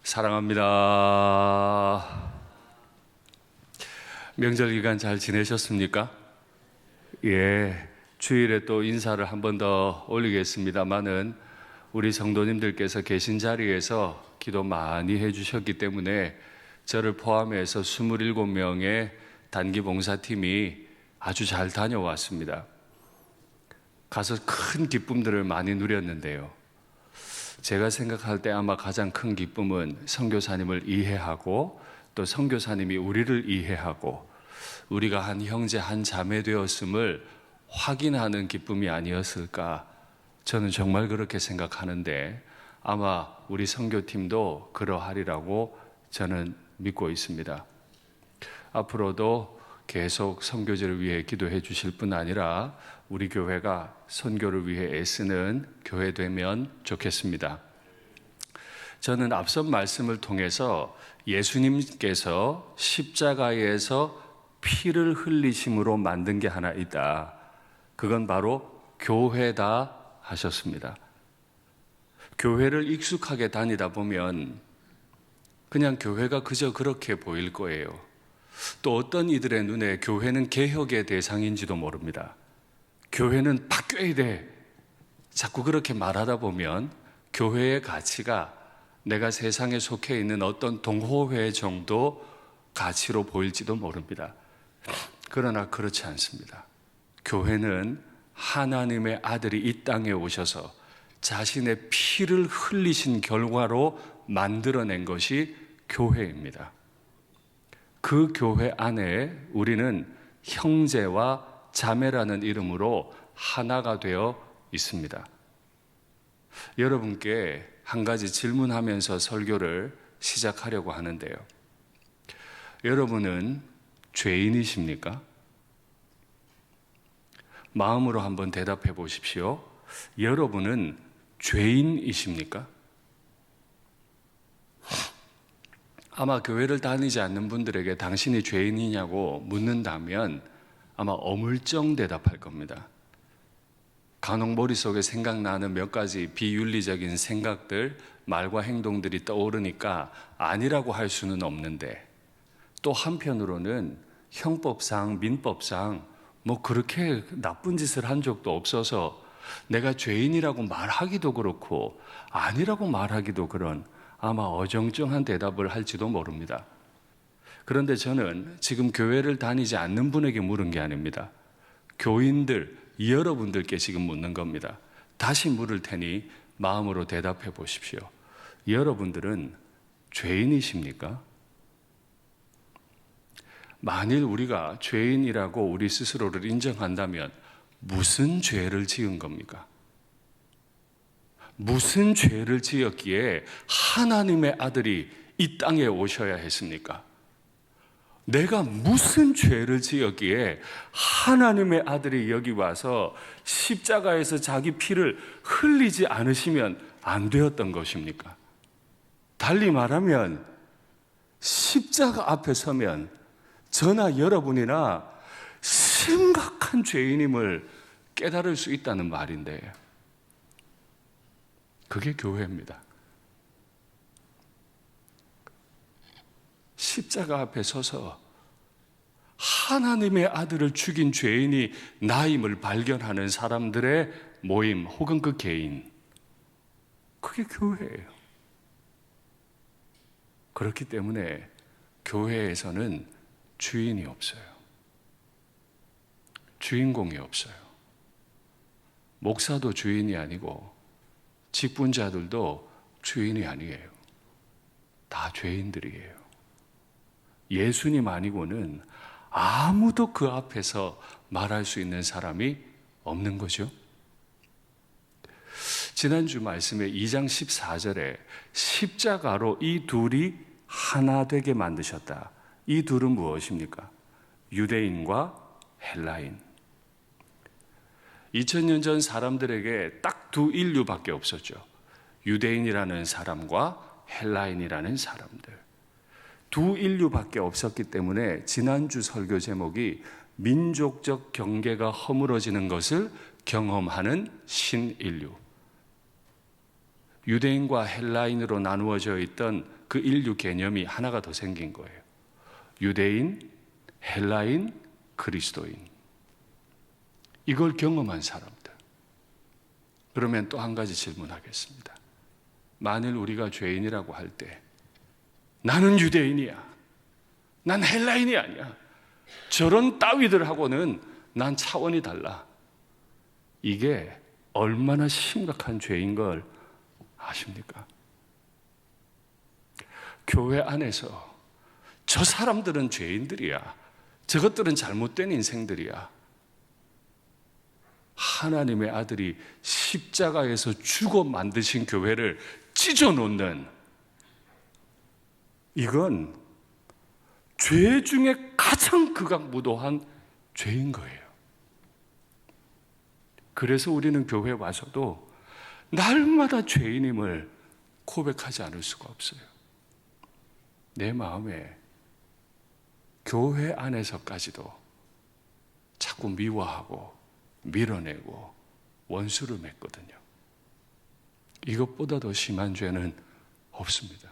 사랑합니다. 명절 기간 잘 지내셨습니까? 예, 주일에 또 인사를 한 번 더 올리겠습니다만은 우리 성도님들께서 계신 자리에서 기도 많이 해주셨기 때문에 저를 포함해서 27명의 단기 봉사팀이 아주 잘 다녀왔습니다. 가서 큰 기쁨들을 많이 누렸는데요. 제가 생각할 때 아마 가장 큰 기쁨은 선교사님을 이해하고 또 선교사님이 우리를 이해하고 우리가 한 형제 한 자매 되었음을 확인하는 기쁨이 아니었을까, 저는 정말 그렇게 생각하는데 아마 우리 선교팀도 그러하리라고 저는 믿고 있습니다. 앞으로도 계속 선교제를 위해 기도해 주실 뿐 아니라 우리 교회가 선교를 위해 애쓰는 교회 되면 좋겠습니다. 저는 앞선 말씀을 통해서 예수님께서 십자가에서 피를 흘리심으로 만든 게 하나 있다. 그건 바로 교회다 하셨습니다. 교회를 익숙하게 다니다 보면 그냥 교회가 그저 그렇게 보일 거예요. 또 어떤 이들의 눈에 교회는 개혁의 대상인지도 모릅니다. 교회는 바뀌어야 돼. 자꾸 그렇게 말하다 보면 교회의 가치가 내가 세상에 속해 있는 어떤 동호회 정도 가치로 보일지도 모릅니다. 그러나 그렇지 않습니다. 교회는 하나님의 아들이 이 땅에 오셔서 자신의 피를 흘리신 결과로 만들어낸 것이 교회입니다. 그 교회 안에 우리는 형제와 자매라는 이름으로 하나가 되어 있습니다. 여러분께 한 가지 질문하면서 설교를 시작하려고 하는데요. 여러분은 죄인이십니까? 마음으로 한번 대답해 보십시오. 여러분은 죄인이십니까? 아마 교회를 다니지 않는 분들에게 당신이 죄인이냐고 묻는다면 아마 어물쩡 대답할 겁니다. 간혹 머릿속에 생각나는 몇 가지 비윤리적인 생각들, 말과 행동들이 떠오르니까 아니라고 할 수는 없는데, 또 한편으로는 형법상, 민법상 뭐 그렇게 나쁜 짓을 한 적도 없어서 내가 죄인이라고 말하기도 그렇고 아니라고 말하기도 그런 아마 어정쩡한 대답을 할지도 모릅니다. 그런데 저는 지금 교회를 다니지 않는 분에게 물은 게 아닙니다. 교인들, 여러분들께 지금 묻는 겁니다. 다시 물을 테니 마음으로 대답해 보십시오. 여러분들은 죄인이십니까? 만일 우리가 죄인이라고 우리 스스로를 인정한다면 무슨 죄를 지은 겁니까? 무슨 죄를 지었기에 하나님의 아들이 이 땅에 오셔야 했습니까? 내가 무슨 죄를 지었기에 하나님의 아들이 여기 와서 십자가에서 자기 피를 흘리지 않으시면 안 되었던 것입니까? 달리 말하면 십자가 앞에 서면 저나 여러분이나 심각한 죄인임을 깨달을 수 있다는 말인데, 그게 교회입니다. 십자가 앞에 서서 하나님의 아들을 죽인 죄인이 나임을 발견하는 사람들의 모임 혹은 그 개인, 그게 교회예요. 그렇기 때문에 교회에서는 주인이 없어요. 주인공이 없어요. 목사도 주인이 아니고 직분자들도 주인이 아니에요. 다 죄인들이에요. 예수님 아니고는 아무도 그 앞에서 말할 수 있는 사람이 없는 거죠. 지난주 말씀에 2장 14절에 십자가로 이 둘이 하나 되게 만드셨다. 이 둘은 무엇입니까? 유대인과 헬라인. 2000년 전 사람들에게 딱 두 인류밖에 없었죠. 유대인이라는 사람과 헬라인이라는 사람들. 두 인류밖에 없었기 때문에 지난주 설교 제목이 민족적 경계가 허물어지는 것을 경험하는 신인류. 유대인과 헬라인으로 나누어져 있던 그 인류 개념이 하나가 더 생긴 거예요. 유대인, 헬라인, 그리스도인. 이걸 경험한 사람들. 그러면 또 한 가지 질문하겠습니다. 만일 우리가 죄인이라고 할 때 나는 유대인이야, 난 헬라인이 아니야, 저런 따위들하고는 난 차원이 달라. 이게 얼마나 심각한 죄인 걸 아십니까? 교회 안에서 저 사람들은 죄인들이야, 저것들은 잘못된 인생들이야, 하나님의 아들이 십자가에서 죽어 만드신 교회를 찢어놓는, 이건 죄 중에 가장 극악무도한 죄인 거예요. 그래서 우리는 교회에 와서도 날마다 죄인임을 고백하지 않을 수가 없어요. 내 마음에 교회 안에서까지도 자꾸 미워하고 밀어내고 원수를 맺거든요. 이것보다 더 심한 죄는 없습니다.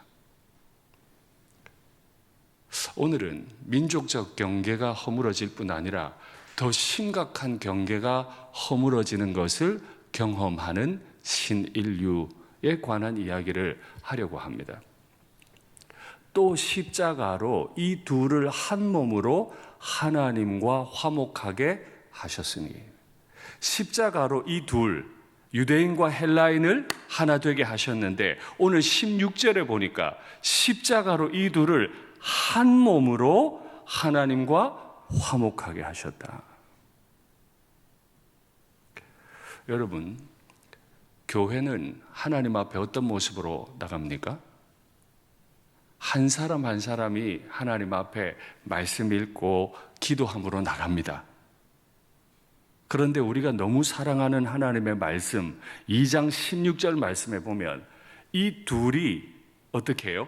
오늘은 민족적 경계가 허물어질 뿐 아니라 더 심각한 경계가 허물어지는 것을 경험하는 신인류에 관한 이야기를 하려고 합니다. 또 십자가로 이 둘을 한 몸으로 하나님과 화목하게 하셨으니, 십자가로 이 둘, 유대인과 헬라인을 하나 되게 하셨는데, 오늘 16절에 보니까 십자가로 이 둘을 한 몸으로 하나님과 화목하게 하셨다. 여러분, 교회는 하나님 앞에 어떤 모습으로 나갑니까? 한 사람 한 사람이 하나님 앞에 말씀 읽고 기도함으로 나갑니다. 그런데 우리가 너무 사랑하는 하나님의 말씀, 2장 16절 말씀에 보면 이 둘이 어떻게 해요?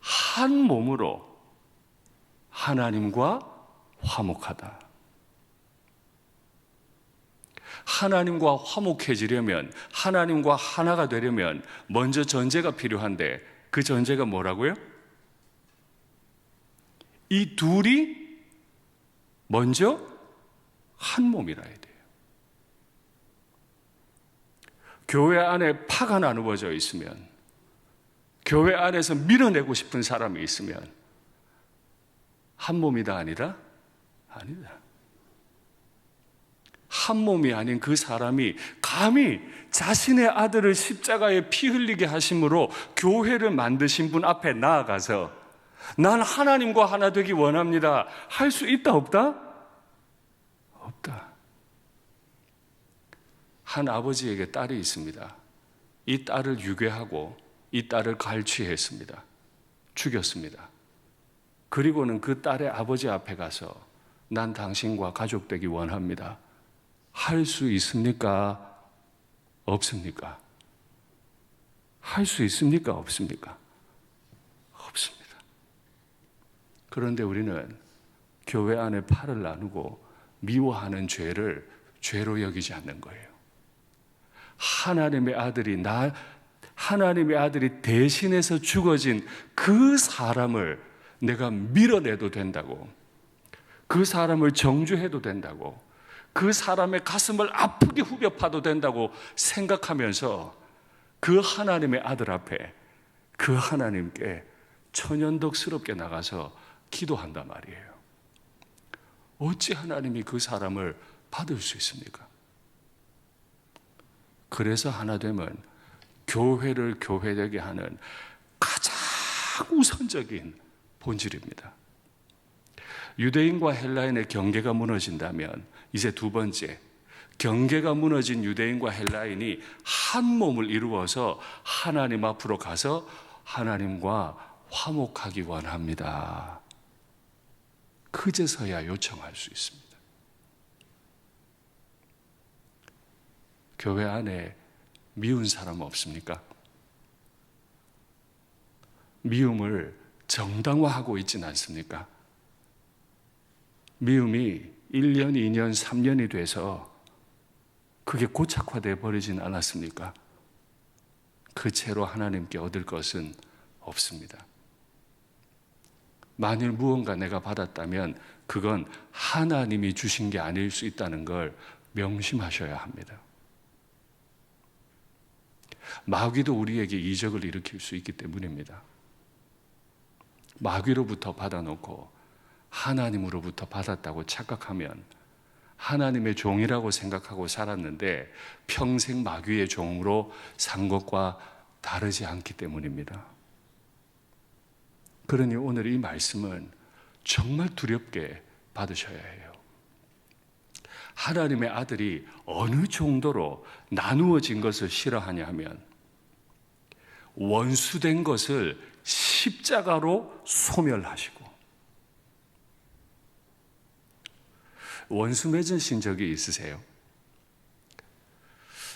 한 몸으로 하나님과 화목하다. 하나님과 화목해지려면, 하나님과 하나가 되려면 먼저 전제가 필요한데, 그 전제가 뭐라고요? 이 둘이 먼저 한 몸이라 해야 돼요. 교회 안에 파가 나누어져 있으면, 교회 안에서 밀어내고 싶은 사람이 있으면 한 몸이다 아니다? 아니다. 한 몸이 아닌 그 사람이 감히 자신의 아들을 십자가에 피 흘리게 하심으로 교회를 만드신 분 앞에 나아가서 난 하나님과 하나 되기 원합니다 할 수 있다 없다? 없다. 한 아버지에게 딸이 있습니다. 이 딸을 유괴하고 이 딸을 갈취했습니다. 죽였습니다. 그리고는 그 딸의 아버지 앞에 가서 난 당신과 가족 되기 원합니다 할 수 있습니까? 없습니까? 할 수 있습니까? 없습니까? 없습니다. 그런데 우리는 교회 안에 팔을 나누고 미워하는 죄를 죄로 여기지 않는 거예요. 하나님의 아들이 대신해서 죽어진 그 사람을 내가 밀어내도 된다고, 그 사람을 정죄해도 된다고, 그 사람의 가슴을 아프게 후벼 파도 된다고 생각하면서 그 하나님의 아들 앞에 그 하나님께 천연덕스럽게 나가서 기도한단 말이에요. 어찌 하나님이 그 사람을 받을 수 있습니까? 그래서 하나됨은 교회를 교회되게 하는 가장 우선적인 본질입니다. 유대인과 헬라인의 경계가 무너진다면 이제 두 번째, 경계가 무너진 유대인과 헬라인이 한 몸을 이루어서 하나님 앞으로 가서 하나님과 화목하기 원합니다. 그제서야 요청할 수 있습니다. 교회 안에 미운 사람 없습니까? 미움을 정당화하고 있지는 않습니까? 미움이 1년, 2년, 3년이 돼서 그게 고착화되어 버리진 않았습니까? 그 채로 하나님께 얻을 것은 없습니다. 만일 무언가 내가 받았다면 그건 하나님이 주신 게 아닐 수 있다는 걸 명심하셔야 합니다. 마귀도 우리에게 이적을 일으킬 수 있기 때문입니다. 마귀로부터 받아놓고 하나님으로부터 받았다고 착각하면 하나님의 종이라고 생각하고 살았는데 평생 마귀의 종으로 산 것과 다르지 않기 때문입니다. 그러니 오늘 이 말씀은 정말 두렵게 받으셔야 해요. 하나님의 아들이 어느 정도로 나누어진 것을 싫어하냐 하면 원수된 것을 십자가로 소멸하시고, 원수 맺으신 적이 있으세요?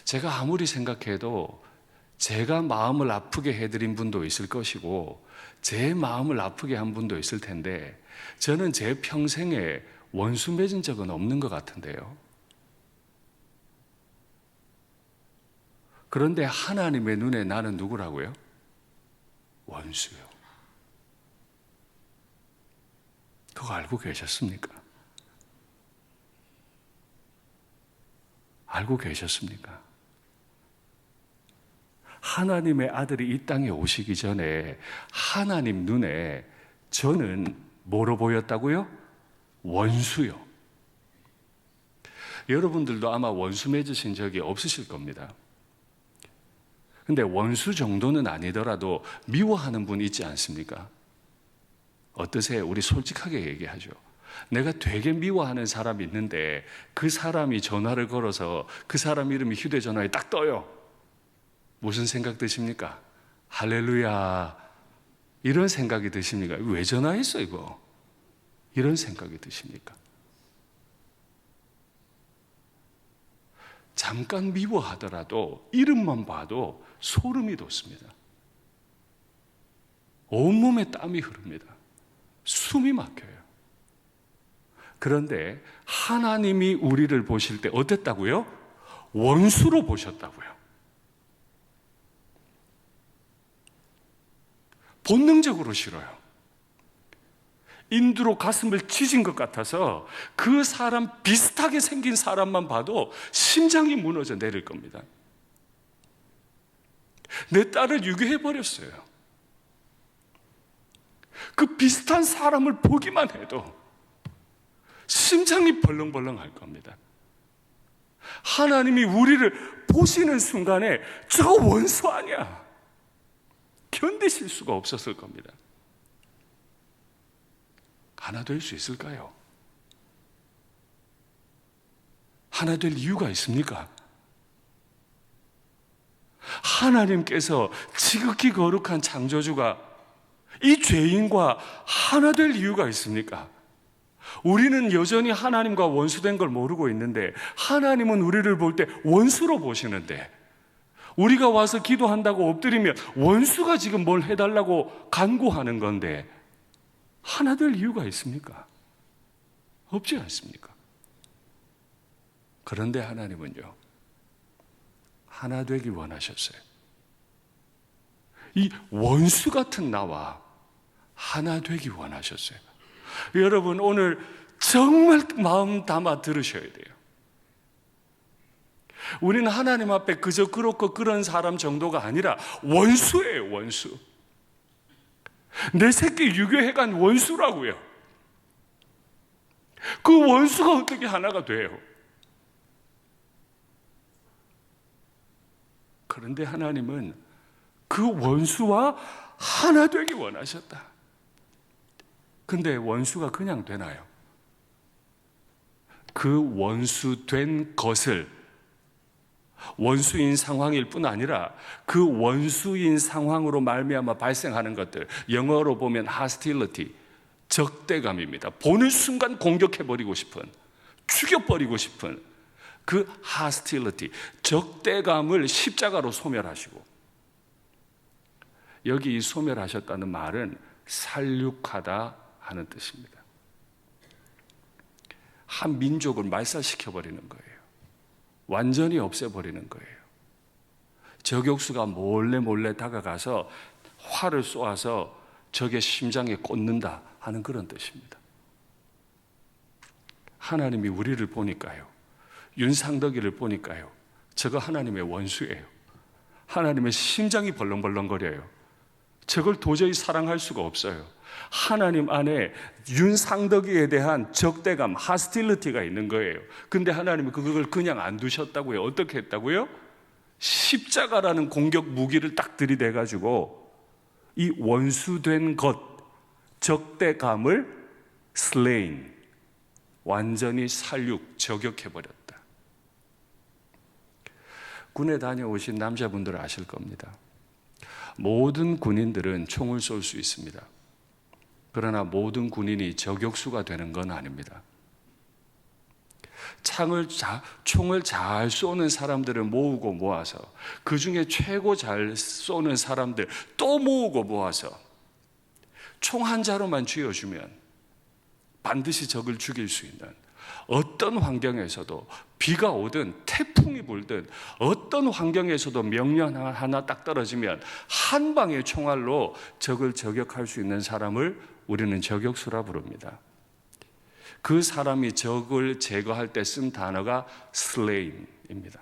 제가 아무리 생각해도 제가 마음을 아프게 해드린 분도 있을 것이고 제 마음을 아프게 한 분도 있을 텐데 저는 제 평생에 원수 맺은 적은 없는 것 같은데요. 그런데 하나님의 눈에 나는 누구라고요? 원수요. 그거 알고 계셨습니까? 알고 계셨습니까? 하나님의 아들이 이 땅에 오시기 전에 하나님 눈에 저는 뭐로 보였다고요? 원수요. 여러분들도 아마 원수 맺으신 적이 없으실 겁니다. 근데 원수 정도는 아니더라도 미워하는 분 있지 않습니까? 어떠세요? 우리 솔직하게 얘기하죠. 내가 되게 미워하는 사람이 있는데 그 사람이 전화를 걸어서 그 사람 이름이 휴대전화에 딱 떠요. 무슨 생각 드십니까? 할렐루야, 이런 생각이 드십니까? 왜 전화했어 이거? 이런 생각이 드십니까? 잠깐 미워하더라도 이름만 봐도 소름이 돋습니다. 온몸에 땀이 흐릅니다. 숨이 막혀요. 그런데 하나님이 우리를 보실 때 어땠다고요? 원수로 보셨다고요. 본능적으로 싫어요. 인두로 가슴을 찢은 것 같아서 그 사람 비슷하게 생긴 사람만 봐도 심장이 무너져 내릴 겁니다. 내 딸을 유괴해버렸어요. 그 비슷한 사람을 보기만 해도 심장이 벌렁벌렁 할 겁니다. 하나님이 우리를 보시는 순간에 저 원수 아니야, 견디실 수가 없었을 겁니다. 하나 될 수 있을까요? 하나 될 이유가 있습니까? 하나님께서 지극히 거룩한 창조주가 이 죄인과 하나 될 이유가 있습니까? 우리는 여전히 하나님과 원수된 걸 모르고 있는데 하나님은 우리를 볼 때 원수로 보시는데, 우리가 와서 기도한다고 엎드리면 원수가 지금 뭘 해달라고 간구하는 건데 하나 될 이유가 있습니까? 없지 않습니까? 그런데 하나님은요, 하나 되기 원하셨어요. 이 원수 같은 나와 하나 되기 원하셨어요. 여러분, 오늘 정말 마음 담아 들으셔야 돼요. 우리는 하나님 앞에 그저 그렇고 그런 사람 정도가 아니라 원수예요, 원수. 내 새끼 유괴해간 원수라고요. 그 원수가 어떻게 하나가 돼요? 그런데 하나님은 그 원수와 하나 되기 원하셨다. 근데 원수가 그냥 되나요? 그 원수 된 것을, 원수인 상황일 뿐 아니라 그 원수인 상황으로 말미암아 발생하는 것들, 영어로 보면 hostility, 적대감입니다. 보는 순간 공격해버리고 싶은, 죽여버리고 싶은 그 hostility, 적대감을 십자가로 소멸하시고, 여기 이 소멸하셨다는 말은 살육하다 하는 뜻입니다. 한 민족을 말살시켜버리는 거예요. 완전히 없애버리는 거예요. 저격수가 몰래 다가가서 활을 쏘아서 적의 심장에 꽂는다 하는 그런 뜻입니다. 하나님이 우리를 보니까요, 윤상덕이를 보니까요, 저거 하나님의 원수예요. 하나님의 심장이 벌렁벌렁거려요. 저걸 도저히 사랑할 수가 없어요. 하나님 안에 윤상덕이에 대한 적대감, 하스틸리티가 있는 거예요. 근데 하나님이 그걸 그냥 안 두셨다고요. 어떻게 했다고요? 십자가라는 공격 무기를 딱 들이대가지고 이 원수된 것, 적대감을 slain, 완전히 살육, 저격해버렸다. 군에 다녀오신 남자분들 아실 겁니다. 모든 군인들은 총을 쏠 수 있습니다. 그러나 모든 군인이 저격수가 되는 건 아닙니다. 총을 잘 쏘는 사람들을 모으고 모아서 그 중에 최고 잘 쏘는 사람들 또 모으고 모아서 총 한 자루만 쥐어주면 반드시 적을 죽일 수 있는, 어떤 환경에서도 비가 오든 태풍이 불든 어떤 환경에서도 명령 하나 딱 떨어지면 한 방의 총알로 적을 저격할 수 있는 사람을 우리는 저격수라 부릅니다. 그 사람이 적을 제거할 때 쓴 단어가 slay입니다.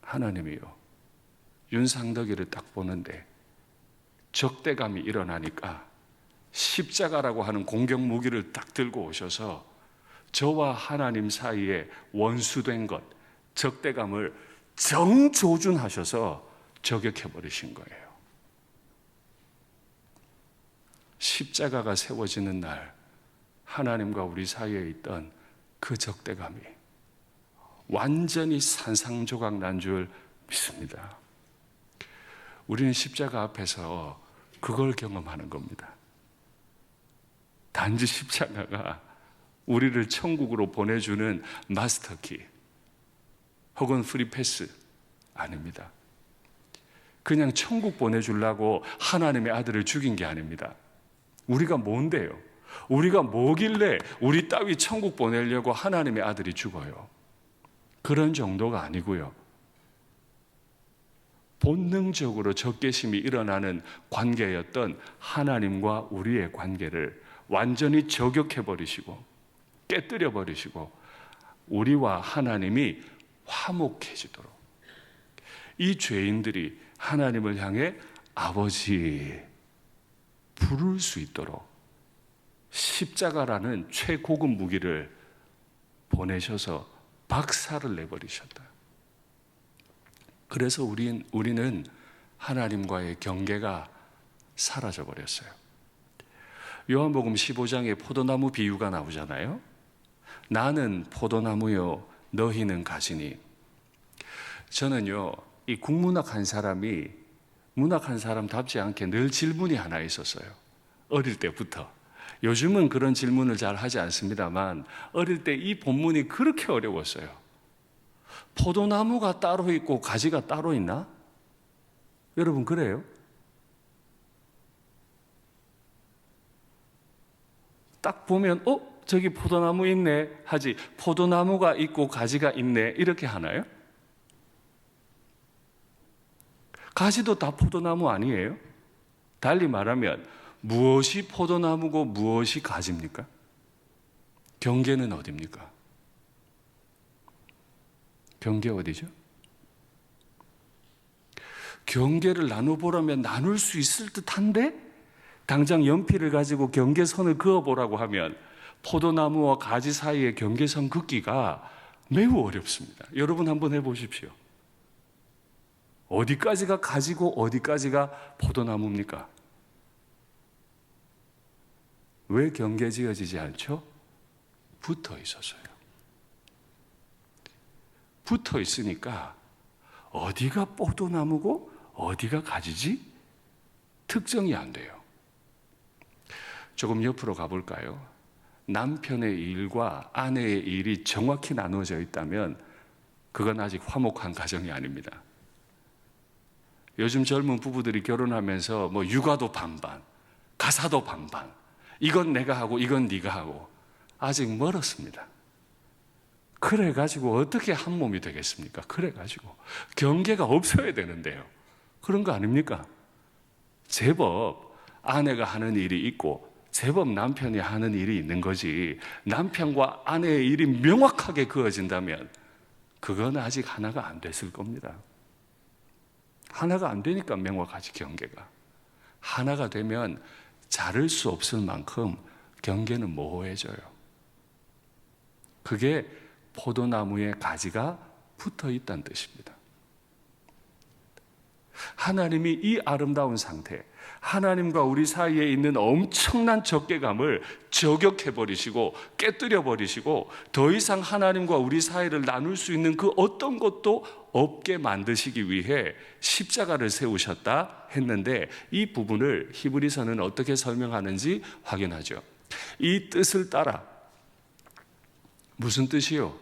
하나님이요, 윤상덕이를 딱 보는데 적대감이 일어나니까 십자가라고 하는 공격 무기를 딱 들고 오셔서 저와 하나님 사이에 원수된 것, 적대감을 정조준하셔서 저격해버리신 거예요. 십자가가 세워지는 날 하나님과 우리 사이에 있던 그 적대감이 완전히 산산조각 난 줄 믿습니다. 우리는 십자가 앞에서 그걸 경험하는 겁니다. 단지 십자가가 우리를 천국으로 보내주는 마스터키 혹은 프리패스 아닙니다. 그냥 천국 보내주려고 하나님의 아들을 죽인 게 아닙니다. 우리가 뭔데요? 우리가 뭐길래 우리 따위 천국 보내려고 하나님의 아들이 죽어요? 그런 정도가 아니고요. 본능적으로 적개심이 일어나는 관계였던 하나님과 우리의 관계를 완전히 저격해버리시고 깨뜨려버리시고 우리와 하나님이 화목해지도록, 이 죄인들이 하나님을 향해 아버지 부를 수 있도록 십자가라는 최고급 무기를 보내셔서 박살을 내버리셨다. 그래서 우리는 하나님과의 경계가 사라져버렸어요. 요한복음 15장에 포도나무 비유가 나오잖아요. 나는 포도나무요 너희는 가지니. 저는요, 이 국문학 한 사람이 문학한 사람답지 않게 늘 질문이 하나 있었어요. 어릴 때부터. 요즘은 그런 질문을 잘 하지 않습니다만 어릴 때 이 본문이 그렇게 어려웠어요. 포도나무가 따로 있고 가지가 따로 있나? 여러분 그래요? 딱 보면 저기 포도나무 있네 하지, 포도나무가 있고 가지가 있네 이렇게 하나요? 가지도 다 포도나무 아니에요? 달리 말하면 무엇이 포도나무고 무엇이 가지입니까? 경계는 어디입니까? 경계 어디죠? 경계를 나눠보라면 나눌 수 있을 듯한데 당장 연필을 가지고 경계선을 그어보라고 하면 포도나무와 가지 사이의 경계선 긋기가 매우 어렵습니다. 여러분 한번 해보십시오. 어디까지가 가지고 어디까지가 포도나무입니까? 왜 경계 지어지지 않죠? 붙어 있어서요. 붙어 있으니까 어디가 포도나무고 어디가 가지지? 특정이 안 돼요. 조금 옆으로 가볼까요? 남편의 일과 아내의 일이 정확히 나누어져 있다면 그건 아직 화목한 가정이 아닙니다. 요즘 젊은 부부들이 결혼하면서 뭐 육아도 반반, 가사도 반반, 이건 내가 하고 이건 네가 하고, 아직 멀었습니다. 그래가지고 어떻게 한 몸이 되겠습니까? 그래가지고 경계가 없어야 되는데요. 그런 거 아닙니까? 제법 아내가 하는 일이 있고 제법 남편이 하는 일이 있는 거지, 남편과 아내의 일이 명확하게 그어진다면 그건 아직 하나가 안 됐을 겁니다. 하나가 안 되니까 명확하지, 경계가. 하나가 되면 자를 수 없을 만큼 경계는 모호해져요. 그게 포도나무에 가지가 붙어 있다는 뜻입니다. 하나님이 이 아름다운 상태, 하나님과 우리 사이에 있는 엄청난 적개감을 저격해버리시고 깨뜨려버리시고 더 이상 하나님과 우리 사이를 나눌 수 있는 그 어떤 것도 없게 만드시기 위해 십자가를 세우셨다 했는데, 이 부분을 히브리서는 어떻게 설명하는지 확인하죠. 이 뜻을 따라. 무슨 뜻이요?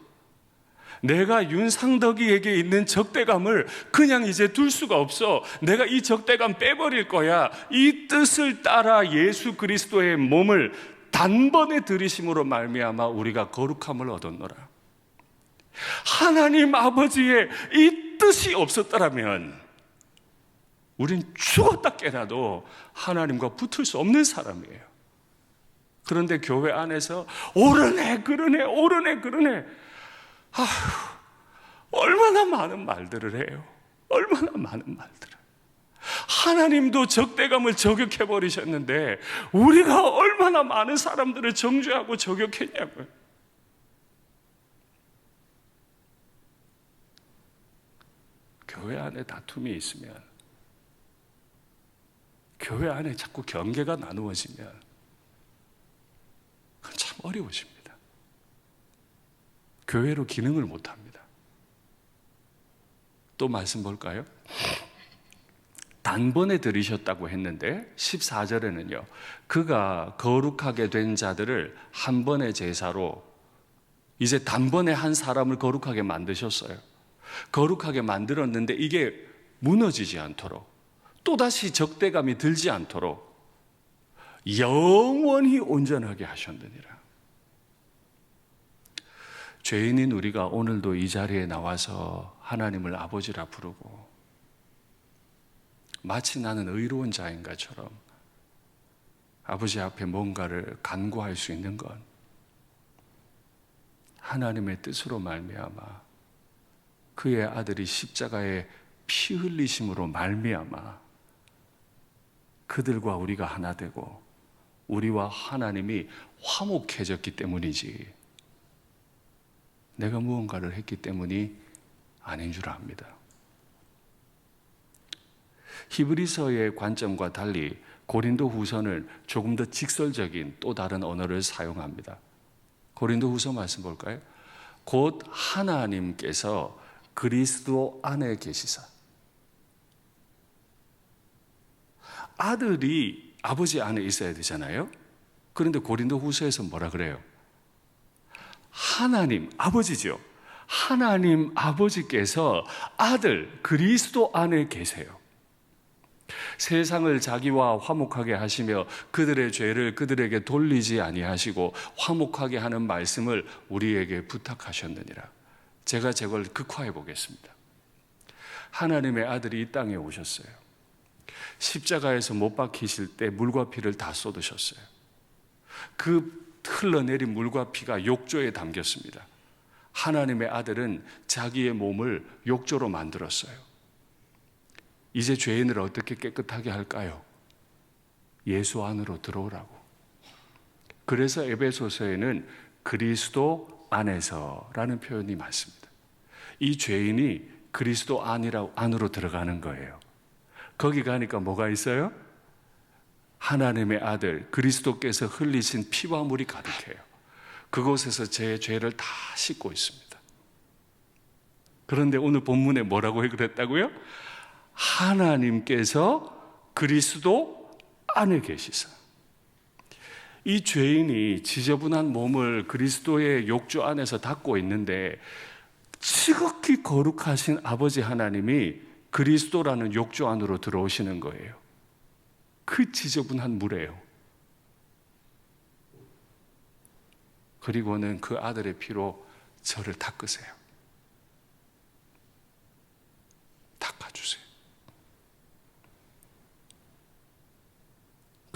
내가 윤상덕이에게 있는 적대감을 그냥 이제 둘 수가 없어. 내가 이 적대감 빼버릴 거야. 이 뜻을 따라 예수 그리스도의 몸을 단번에 들이심으로 말미암아 우리가 거룩함을 얻었노라. 하나님 아버지의 이 뜻이 없었더라면 우린 죽었다 깨나도 하나님과 붙을 수 없는 사람이에요. 그런데 교회 안에서 옳으네 그러네 옳으네 그러네, 아휴, 얼마나 많은 말들을 해요. 얼마나 많은 말들을. 하나님도 적대감을 저격해버리셨는데 우리가 얼마나 많은 사람들을 정죄하고 저격했냐고요. 교회 안에 다툼이 있으면, 교회 안에 자꾸 경계가 나누어지면 그건 참 어려워집니다. 교회로 기능을 못합니다. 또 말씀 볼까요? 단번에 들이셨다고 했는데 14절에는요, 그가 거룩하게 된 자들을 한 번의 제사로, 이제 단번에 한 사람을 거룩하게 만드셨어요. 거룩하게 만들었는데 이게 무너지지 않도록, 또다시 적대감이 들지 않도록 영원히 온전하게 하셨느니라. 죄인인 우리가 오늘도 이 자리에 나와서 하나님을 아버지라 부르고 마치 나는 의로운 자인가처럼 아버지 앞에 뭔가를 간구할 수 있는 건 하나님의 뜻으로 말미암아 그의 아들이 십자가에 피 흘리심으로 말미암아 그들과 우리가 하나 되고 우리와 하나님이 화목해졌기 때문이지, 내가 무언가를 했기 때문이 아닌 줄 압니다. 히브리서의 관점과 달리 고린도 후서는 조금 더 직설적인 또 다른 언어를 사용합니다. 고린도 후서 말씀 볼까요? 곧 하나님께서 그리스도 안에 계시사. 아들이 아버지 안에 있어야 되잖아요. 그런데 고린도 후서에서 뭐라 그래요? 하나님, 아버지죠. 하나님 아버지께서 아들 그리스도 안에 계세요. 세상을 자기와 화목하게 하시며 그들의 죄를 그들에게 돌리지 아니하시고 화목하게 하는 말씀을 우리에게 부탁하셨느니라. 제가 저걸 극화해 보겠습니다. 하나님의 아들이 이 땅에 오셨어요. 십자가에서 못 박히실 때 물과 피를 다 쏟으셨어요. 그 흘러내린 물과 피가 욕조에 담겼습니다. 하나님의 아들은 자기의 몸을 욕조로 만들었어요. 이제 죄인을 어떻게 깨끗하게 할까요? 예수 안으로 들어오라고. 그래서 에베소서에는 그리스도 안에서라는 표현이 많습니다. 이 죄인이 그리스도 안으로 들어가는 거예요. 거기 가니까 뭐가 있어요? 하나님의 아들 그리스도께서 흘리신 피와 물이 가득해요. 그곳에서 제 죄를 다 씻고 있습니다. 그런데 오늘 본문에 뭐라고 그랬다고요? 하나님께서 그리스도 안에 계시사. 이 죄인이 지저분한 몸을 그리스도의 욕조 안에서 닦고 있는데 지극히 거룩하신 아버지 하나님이 그리스도라는 욕조 안으로 들어오시는 거예요. 그 지저분한 물에요. 그리고는 그 아들의 피로 저를 닦으세요. 닦아주세요.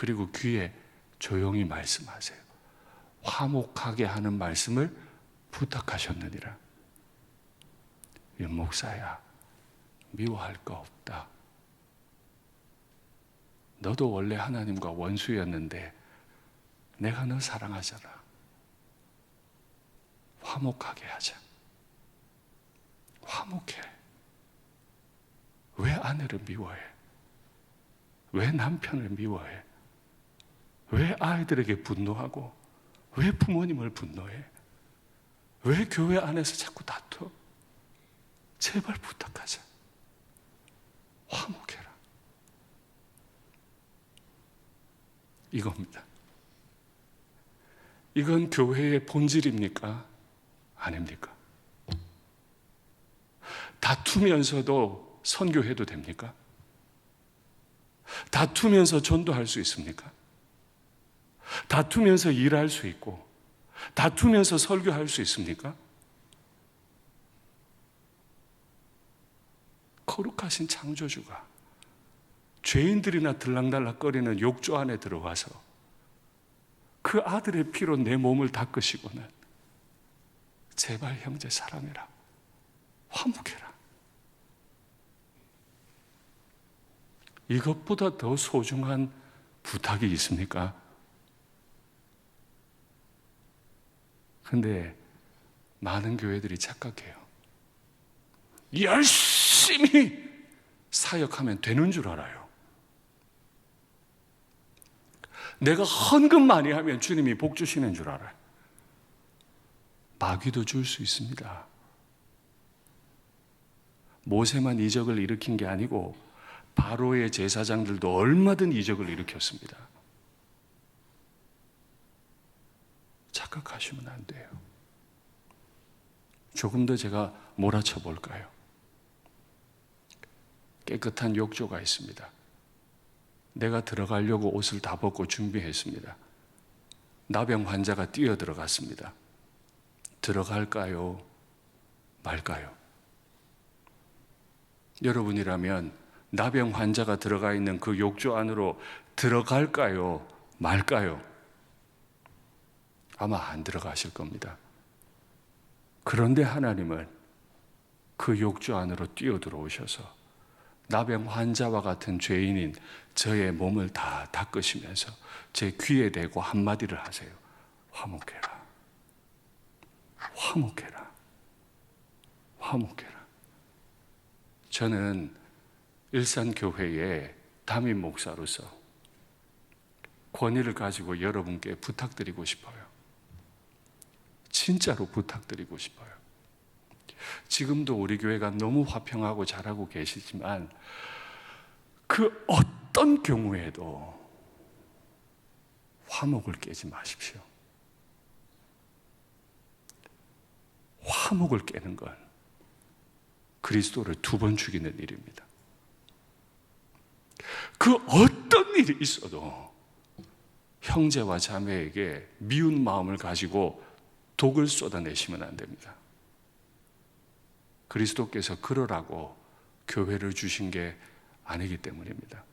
그리고 귀에 조용히 말씀하세요. 화목하게 하는 말씀을 부탁하셨느니라. 목사야, 미워할 거 없다. 너도 원래 하나님과 원수였는데 내가 너 사랑하잖아. 화목하게 하자. 화목해. 왜 아내를 미워해? 왜 남편을 미워해? 왜 아이들에게 분노하고 왜 부모님을 분노해? 왜 교회 안에서 자꾸 다투어? 제발 부탁하자. 화목해라. 이겁니다. 이건 교회의 본질입니까? 아닙니까? 다투면서도 선교해도 됩니까? 다투면서 전도할 수 있습니까? 다투면서 일할 수 있고 다투면서 설교할 수 있습니까? 거룩하신 창조주가 죄인들이나 들락달락거리는 욕조 안에 들어와서 그 아들의 피로 내 몸을 닦으시고는 제발 형제 사랑해라. 화목해라. 이것보다 더 소중한 부탁이 있습니까? 근데 많은 교회들이 착각해요. 열심히 사역하면 되는 줄 알아요. 내가 헌금 많이 하면 주님이 복 주시는 줄 알아요. 마귀도 줄 수 있습니다. 모세만 이적을 일으킨 게 아니고 바로의 제사장들도 얼마든 이적을 일으켰습니다. 착각하시면 안 돼요. 조금 더 제가 몰아쳐 볼까요? 깨끗한 욕조가 있습니다. 내가 들어가려고 옷을 다 벗고 준비했습니다. 나병 환자가 뛰어 들어갔습니다. 들어갈까요? 말까요? 여러분이라면 나병 환자가 들어가 있는 그 욕조 안으로 들어갈까요? 말까요? 아마 안 들어가실 겁니다. 그런데 하나님은 그 욕조 안으로 뛰어 들어오셔서 나병 환자와 같은 죄인인 저의 몸을 다 닦으시면서 제 귀에 대고 한마디를 하세요. 화목해라. 화목해라. 화목해라. 저는 일산교회의 담임 목사로서 권위를 가지고 여러분께 부탁드리고 싶어요. 진짜로 부탁드리고 싶어요. 지금도 우리 교회가 너무 화평하고 잘하고 계시지만 그 어떤 경우에도 화목을 깨지 마십시오. 화목을 깨는 건 그리스도를 2번 죽이는 일입니다. 그 어떤 일이 있어도 형제와 자매에게 미운 마음을 가지고 독을 쏟아내시면 안 됩니다. 그리스도께서 그러라고 교회를 주신 게 아니기 때문입니다.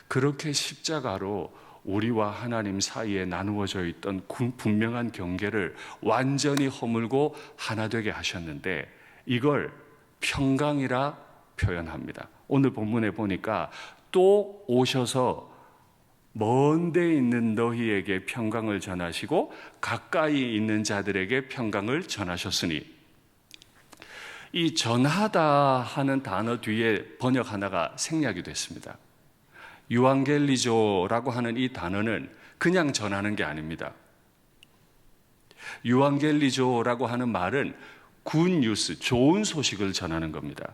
그렇게 십자가로 우리와 하나님 사이에 나누어져 있던 분명한 경계를 완전히 허물고 하나 되게 하셨는데 이걸 평강이라 표현합니다. 오늘 본문에 보니까 또 오셔서 먼 데 있는 너희에게 평강을 전하시고 가까이 있는 자들에게 평강을 전하셨으니, 이 전하다 하는 단어 뒤에 번역 하나가 생략이 됐습니다. 유앙겔리조라고 하는 이 단어는 그냥 전하는 게 아닙니다. 유앙겔리조라고 하는 말은 굿 뉴스, 좋은 소식을 전하는 겁니다.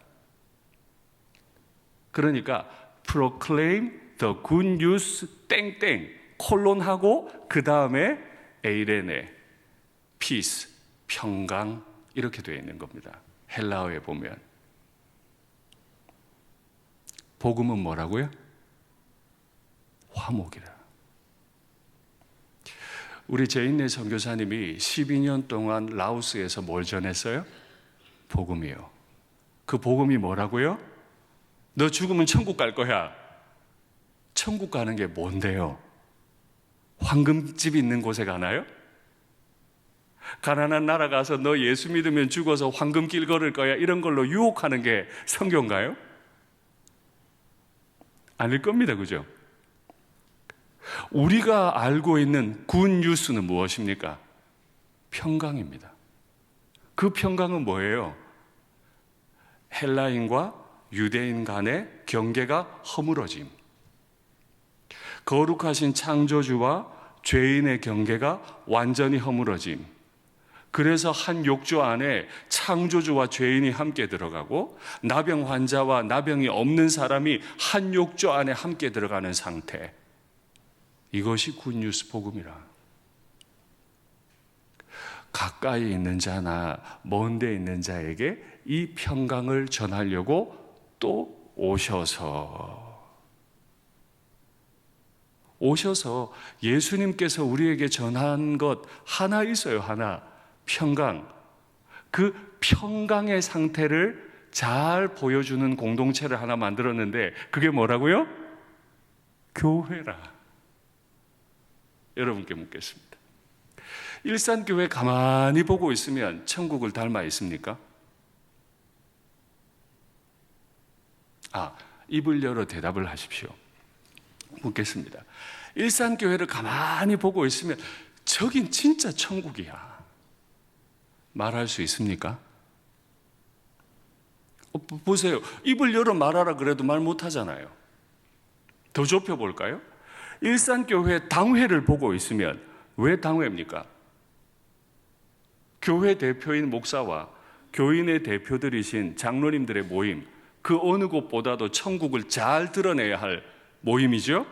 그러니까 proclaim the good news 땡땡 콜론하고 그 다음에 에이레네 peace 평강 이렇게 되어 있는 겁니다. 헬라어에 보면 복음은 뭐라고요? 화목이라. 우리 제인네 선교사님이 12년 동안 라오스에서 뭘 전했어요? 복음이요. 그 복음이 뭐라고요? 너 죽으면 천국 갈 거야. 천국 가는 게 뭔데요? 황금집 있는 곳에 가나요? 가난한 나라 가서 너 예수 믿으면 죽어서 황금길 걸을 거야, 이런 걸로 유혹하는 게 선교인가요? 아닐 겁니다. 그죠? 우리가 알고 있는 굿 뉴스는 무엇입니까? 평강입니다. 그 평강은 뭐예요? 헬라인과 유대인 간의 경계가 허물어짐, 거룩하신 창조주와 죄인의 경계가 완전히 허물어짐. 그래서 한 욕조 안에 창조주와 죄인이 함께 들어가고 나병 환자와 나병이 없는 사람이 한 욕조 안에 함께 들어가는 상태. 이것이 굿뉴스 복음이라. 가까이 있는 자나 먼 데 있는 자에게 이 평강을 전하려고 또 오셔서 예수님께서 우리에게 전한 것 하나 있어요. 하나. 평강. 그 평강의 상태를 잘 보여주는 공동체를 하나 만들었는데 그게 뭐라고요? 교회라. 여러분께 묻겠습니다. 일산교회 가만히 보고 있으면 천국을 닮아 있습니까? 입을 열어 대답을 하십시오. 묻겠습니다. 일산교회를 가만히 보고 있으면 저긴 진짜 천국이야, 말할 수 있습니까? 보세요. 입을 열어 말하라 그래도 말 못하잖아요. 더 좁혀볼까요? 일산교회 당회를 보고 있으면, 왜 당회입니까? 교회 대표인 목사와 교인의 대표들이신 장로님들의 모임, 그 어느 곳보다도 천국을 잘 드러내야 할 모임이죠?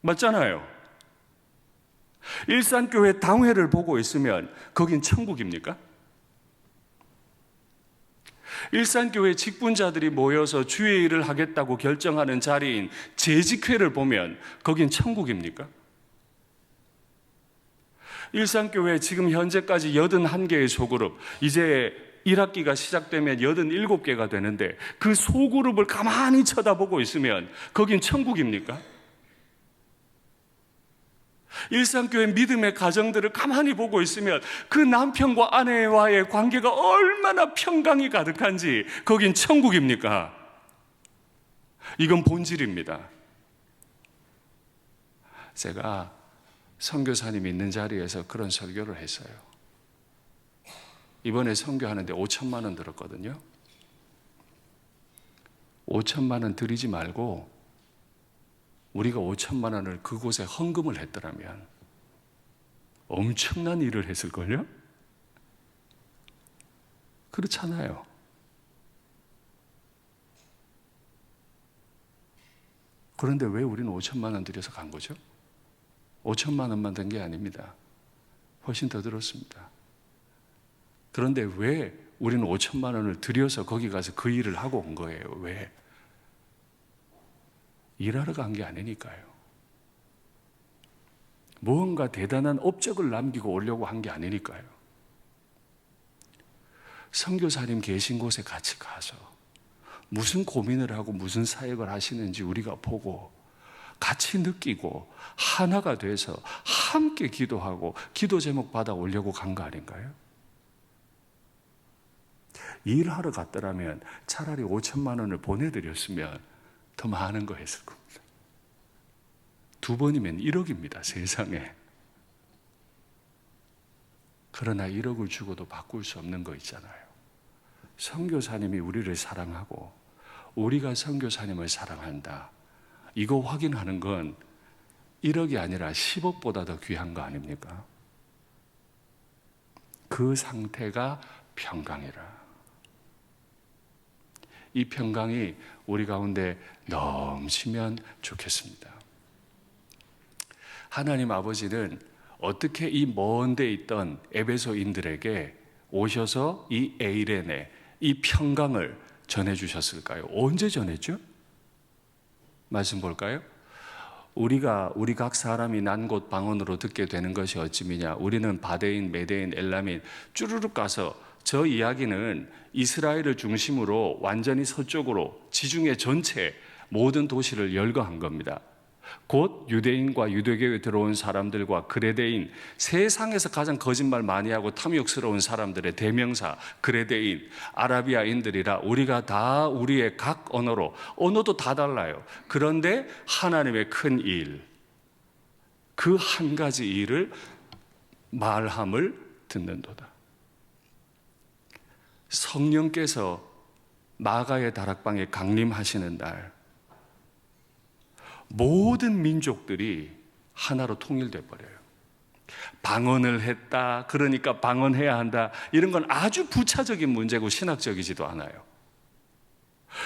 맞잖아요. 일산교회 당회를 보고 있으면 거긴 천국입니까? 일산교회 직분자들이 모여서 주의 일을 하겠다고 결정하는 자리인 재직회를 보면 거긴 천국입니까? 일산교회 지금 현재까지 81개의 소그룹, 이제 1학기가 시작되면 87개가 되는데 그 소그룹을 가만히 쳐다보고 있으면 거긴 천국입니까? 일산교회 믿음의 가정들을 가만히 보고 있으면 그 남편과 아내와의 관계가 얼마나 평강이 가득한지 거긴 천국입니까? 이건 본질입니다. 제가 선교사님 있는 자리에서 그런 설교를 했어요. 이번에 선교하는데 5천만 원 들었거든요. 5천만 원 드리지 말고 우리가 5천만 원을 그곳에 헌금을 했더라면 엄청난 일을 했을걸요? 그렇잖아요. 그런데 왜 우리는 5천만 원 들여서 간 거죠? 5천만 원만 든 게 아닙니다. 훨씬 더 들었습니다. 그런데 왜 우리는 5천만 원을 들여서 거기 가서 그 일을 하고 온 거예요? 왜? 일하러 간 게 아니니까요. 무언가 대단한 업적을 남기고 오려고 한 게 아니니까요. 선교사님 계신 곳에 같이 가서 무슨 고민을 하고 무슨 사역을 하시는지 우리가 보고 같이 느끼고 하나가 돼서 함께 기도하고 기도 제목 받아 오려고 간 거 아닌가요? 일하러 갔더라면 차라리 5천만 원을 보내드렸으면 더 많은 거 했을 겁니다. 2번이면 1억입니다, 세상에. 그러나 1억을 주고도 바꿀 수 없는 거 있잖아요. 선교사님이 우리를 사랑하고 우리가 선교사님을 사랑한다, 이거 확인하는 건 1억이 아니라 10억보다 더 귀한 거 아닙니까? 그 상태가 평강이라. 이 평강이 우리 가운데 넘치면 좋겠습니다. 하나님 아버지는 어떻게 이 먼 데 있던 에베소인들에게 오셔서 이 에이레네, 이 평강을 전해주셨을까요? 언제 전했죠? 말씀 볼까요? 우리 각 사람이 난 곳 방언으로 듣게 되는 것이 어찌미냐. 우리는 바데인, 메데인, 엘라민 쭈르륵 가서, 저 이야기는 이스라엘을 중심으로 완전히 서쪽으로 지중해 전체 모든 도시를 열거한 겁니다. 곧 유대인과 유대교에 들어온 사람들과 그레데인, 세상에서 가장 거짓말 많이 하고 탐욕스러운 사람들의 대명사 그레데인, 아라비아인들이라 우리가 다 우리의 각 언어도 다 달라요. 그런데 하나님의 큰 일, 그 한 가지 일을 말함을 듣는도다. 성령께서 마가의 다락방에 강림하시는 날, 모든 민족들이 하나로 통일돼 버려요. 방언을 했다, 그러니까 방언해야 한다, 이런 건 아주 부차적인 문제고 신학적이지도 않아요.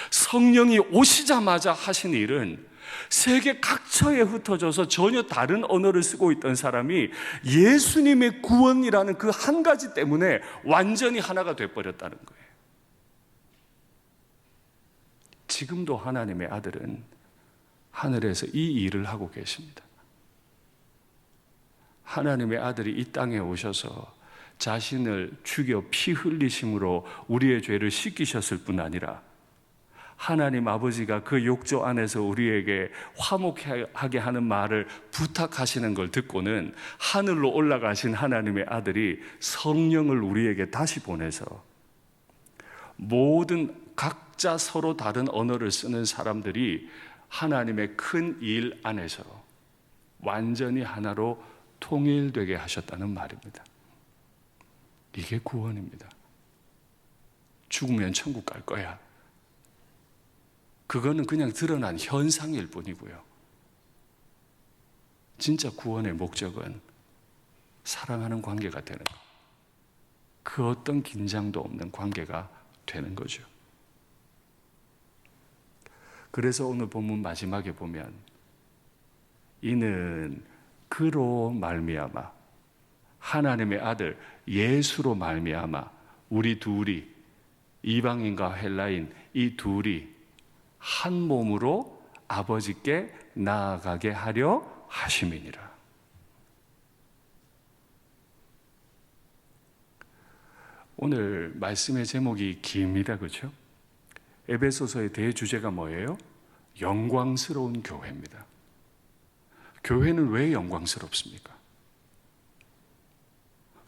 성령이 오시자마자 하신 일은 세계 각처에 흩어져서 전혀 다른 언어를 쓰고 있던 사람이 예수님의 구원이라는 그 한 가지 때문에 완전히 하나가 돼버렸다는 거예요. 지금도 하나님의 아들은 하늘에서 이 일을 하고 계십니다. 하나님의 아들이 이 땅에 오셔서 자신을 죽여 피 흘리심으로 우리의 죄를 씻기셨을 뿐 아니라 하나님 아버지가 그 욕조 안에서 우리에게 화목하게 하는 말을 부탁하시는 걸 듣고는 하늘로 올라가신 하나님의 아들이 성령을 우리에게 다시 보내서 모든 각자 서로 다른 언어를 쓰는 사람들이 하나님의 큰 일 안에서 완전히 하나로 통일되게 하셨다는 말입니다. 이게 구원입니다. 죽으면 천국 갈 거야. 그거는 그냥 드러난 현상일 뿐이고요. 진짜 구원의 목적은 사랑하는 관계가 되는 것. 그 어떤 긴장도 없는 관계가 되는 거죠. 그래서 오늘 본문 마지막에 보면 이는 그로 말미암아 하나님의 아들 예수로 말미암아 우리 둘이 이방인과 헬라인 이 둘이 한 몸으로 아버지께 나아가게 하려 하심이니라. 오늘 말씀의 제목이 깁니다. 그렇죠? 에베소서의 대주제가 뭐예요? 영광스러운 교회입니다. 교회는 왜 영광스럽습니까?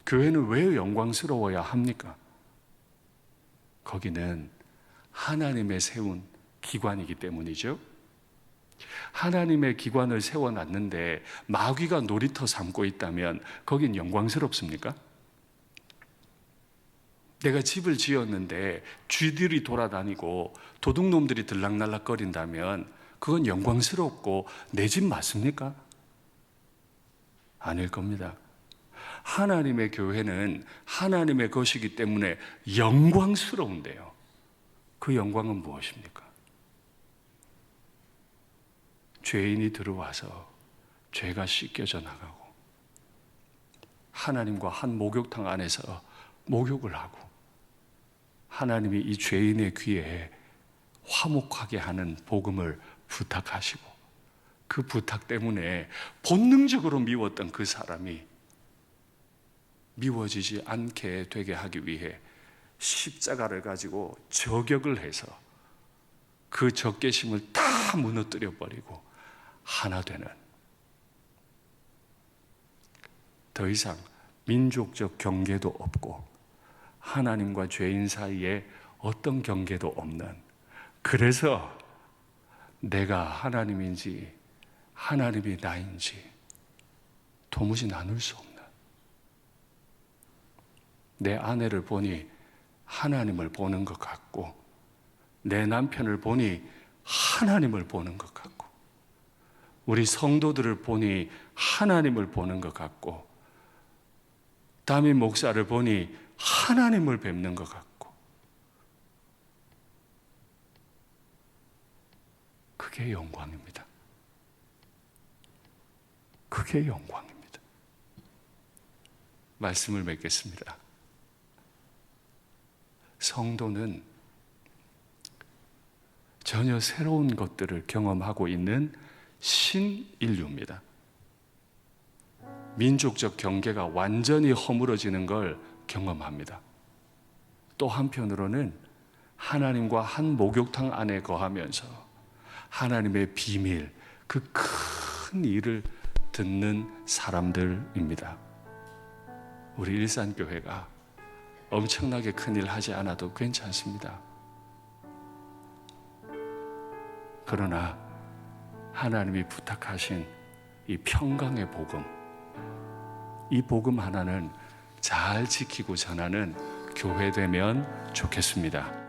교회는 왜 영광스러워야 합니까? 거기는 하나님의 세운 기관이기 때문이죠. 하나님의 기관을 세워놨는데 마귀가 놀이터 삼고 있다면 거긴 영광스럽습니까? 내가 집을 지었는데 쥐들이 돌아다니고 도둑놈들이 들락날락거린다면 그건 영광스럽고 내 집 맞습니까? 아닐 겁니다. 하나님의 교회는 하나님의 것이기 때문에 영광스러운데요. 그 영광은 무엇입니까? 죄인이 들어와서 죄가 씻겨져 나가고 하나님과 한 목욕탕 안에서 목욕을 하고 하나님이 이 죄인의 귀에 화목하게 하는 복음을 부탁하시고 그 부탁 때문에 본능적으로 미웠던 그 사람이 미워지지 않게 되게 하기 위해 십자가를 가지고 저격을 해서 그 적개심을 다 무너뜨려 버리고 하나 되는, 더 이상 민족적 경계도 없고 하나님과 죄인 사이에 어떤 경계도 없는, 그래서 내가 하나님인지 하나님이 나인지 도무지 나눌 수 없는, 내 아내를 보니 하나님을 보는 것 같고 내 남편을 보니 하나님을 보는 것 같고 우리 성도들을 보니 하나님을 보는 것 같고 담임 목사를 보니 하나님을 뵙는 것 같고, 그게 영광입니다. 그게 영광입니다. 말씀을 맺겠습니다. 성도는 전혀 새로운 것들을 경험하고 있는 신인류입니다. 민족적 경계가 완전히 허물어지는 걸 경험합니다. 또 한편으로는 하나님과 한 목욕탕 안에 거하면서 하나님의 비밀, 그 큰 일을 듣는 사람들입니다. 우리 일산교회가 엄청나게 큰 일 하지 않아도 괜찮습니다. 그러나 하나님이 부탁하신 이 평강의 복음, 이 복음 하나는 잘 지키고 전하는 교회 되면 좋겠습니다.